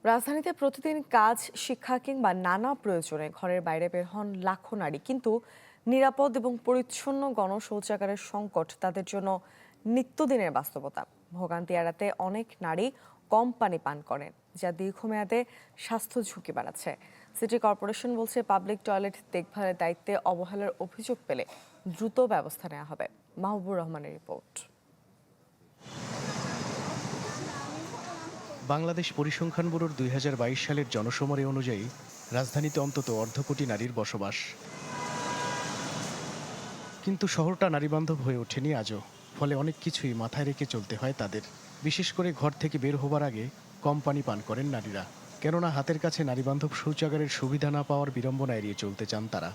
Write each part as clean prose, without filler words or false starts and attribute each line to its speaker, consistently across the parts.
Speaker 1: রাজধানীতে প্রতিদিন কাজ, শিক্ষা কিংবা নানা প্রয়োজনে ঘরের বাইরে বের হন লাখো নারী, কিন্তু নিরাপদ এবং পরিচ্ছন্ন গণশৌচাগারের সংকট তাদের জন্য নিত্যদিনের বাস্তবতা। ভোগান্তি এড়াতে অনেক নারী কম পানি পান করেন, যা দীর্ঘমেয়াদে স্বাস্থ্য ঝুঁকি বাড়াচ্ছে। সিটি কর্পোরেশন বলছে, পাবলিক টয়লেট দেখভালের দায়িত্বে অবহেলার অভিযোগ পেলে দ্রুত ব্যবস্থা নেওয়া হবে। মাহবুবুর রহমানের রিপোর্ট।
Speaker 2: বাংলাদেশ পরিসংখ্যান ব্যুরোর ২০২২ সালের জনশুমারি অনুযায়ী রাজধানীতে অন্তত অর্ধকোটি নারীর বসবাস, কিন্তু শহরটা নারীবান্ধব হয়ে ওঠেনি আজও। ফলে অনেক কিছুই মাথায় রেখে চলতে হয় তাদের। বিশেষ করে ঘর থেকে বের হবার আগে কম পানি পান করেন নারীরা, কেননা হাতের কাছে নারীবান্ধব শৌচাগারের সুবিধা না পাওয়ার বিড়ম্বনা এড়িয়ে চলতে চান তারা।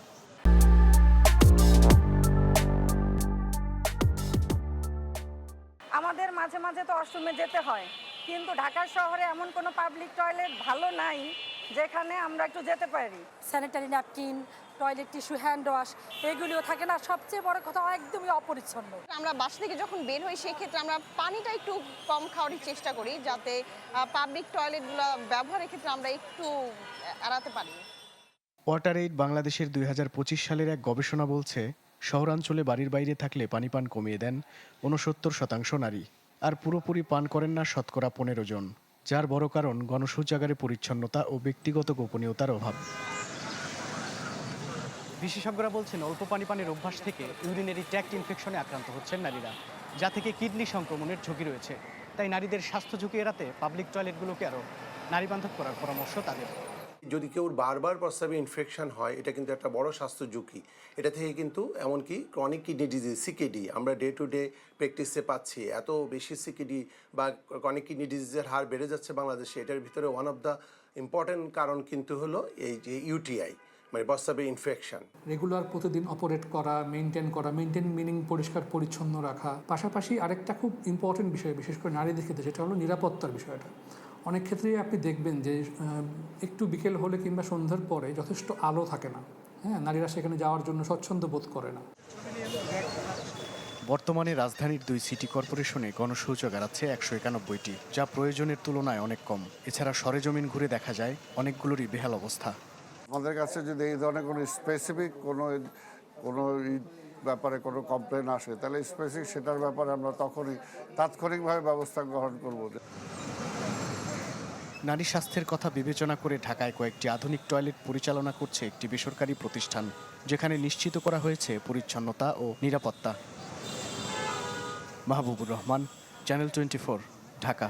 Speaker 3: আমাদের মাঝে মাঝে তো ওয়াশরুমে যেতে হয়, কিন্তু ঢাকা শহরে এমন কোনো পাবলিক টয়লেট ভালো নাই যেখানে আমরা একটু যেতে পারি।
Speaker 4: Sanitary napkin, toilet tissue, hand wash এগুলিও থাকে না। সবচেয়ে বড় কথা, একদমই অপরিচ্ছন্ন।
Speaker 5: আমরা বাসা থেকে যখন বের হই সেই ক্ষেত্রে আমরা পানিটা একটু কম খাওয়ারই চেষ্টা করি, যাতে পাবলিক টয়লেটগুলো ব্যবহারের ক্ষেত্রে আমরা একটু এড়াতে পারি।
Speaker 2: ওয়াটার এইড বাংলাদেশের ২০২৫ সালের এক গবেষণা বলছে, শহরাঞ্চলে বাড়ির বাইরে থাকলে পানি পান কমিয়ে দেন ৬৯% নারী, আর পুরোপুরি পান করেন না শতকরা ১৫ জন, যার বড় কারণ গণশৌচাগারে পরিচ্ছন্নতা ও ব্যক্তিগত গোপনীয়তার অভাব। বিশেষজ্ঞরা বলছেন, অল্প পানি পানের অভ্যাস থেকে ইউরিনারি ট্র্যাক্ট ইনফেকশনে আক্রান্ত হচ্ছেন নারীরা, যা থেকে কিডনি সংক্রমণের ঝুঁকি রয়েছে। তাই নারীদের স্বাস্থ্য ঝুঁকি এড়াতে পাবলিক টয়লেটগুলোকে আরও নারীবান্ধব করার পরামর্শ তাদের।
Speaker 6: যদি কেউ বারবার প্রস্রাবে ইনফেকশন হয়, এটা কিন্তু একটা বড় স্বাস্থ্য ঝুঁকি। এটা থেকে কিন্তু এমনকি ক্রনিক কিডনি ডিজিজ সিকেডি আমরা ডে টু ডে প্র্যাকটিসে পাচ্ছি। এত বেশি সিকেডি বা ক্রনিক কিডনি ডিজিজের হার বেড়ে যাচ্ছে বাংলাদেশে। এটার ভিতরে ওয়ান অফ দ্য ইম্পর্টেন্ট কারণ কিন্তু হলো এই যে ইউটিআই, মানে প্রস্রাবে ইনফেকশন।
Speaker 7: রেগুলার প্রতিদিন অপারেট করা, মেনটেন মিনিং পরিষ্কার পরিচ্ছন্ন রাখা। পাশাপাশি আরেকটা খুব ইম্পর্টেন্ট বিষয়, বিশেষ করে নারীদের ক্ষেত্রে, সেটা হলো নিরাপত্তার বিষয়টা। অনেক ক্ষেত্রেই আপনি দেখবেন যে একটু বিকেল হলে কিংবা সন্ধ্যার পরে যথেষ্ট আলো থাকে না। হ্যাঁ, নারীরা সেখানে যাওয়ার জন্য স্বচ্ছন্দ বোধ করে না।
Speaker 2: বর্তমানে রাজধানীর ২ সিটি কর্পোরেশনে গণশৌচাগার আছে ১৯১টি, যা প্রয়োজনের তুলনায় অনেক কম। এছাড়া সরেজমিন ঘুরে দেখা যায় অনেকগুলোরই বেহাল অবস্থা।
Speaker 8: আমাদের কাছে যদি এই ধরনের কোনো স্পেসিফিক কোনো ব্যাপারে কোনো কমপ্লেন আসে, তাহলে স্পেসিফিক সেটার ব্যাপারে আমরা তখনই তাৎক্ষণিকভাবে ব্যবস্থা গ্রহণ করব।
Speaker 2: নারী স্বাস্থ্যের কথা বিবেচনা করে ঢাকায় কয়েকটি আধুনিক টয়লেট পরিচালনা করছে একটি বেসরকারি প্রতিষ্ঠান, যেখানে নিশ্চিত করা হয়েছে পরিচ্ছন্নতা ও নিরাপত্তা। মাহবুবুর রহমান, চ্যানেল 24, ঢাকা।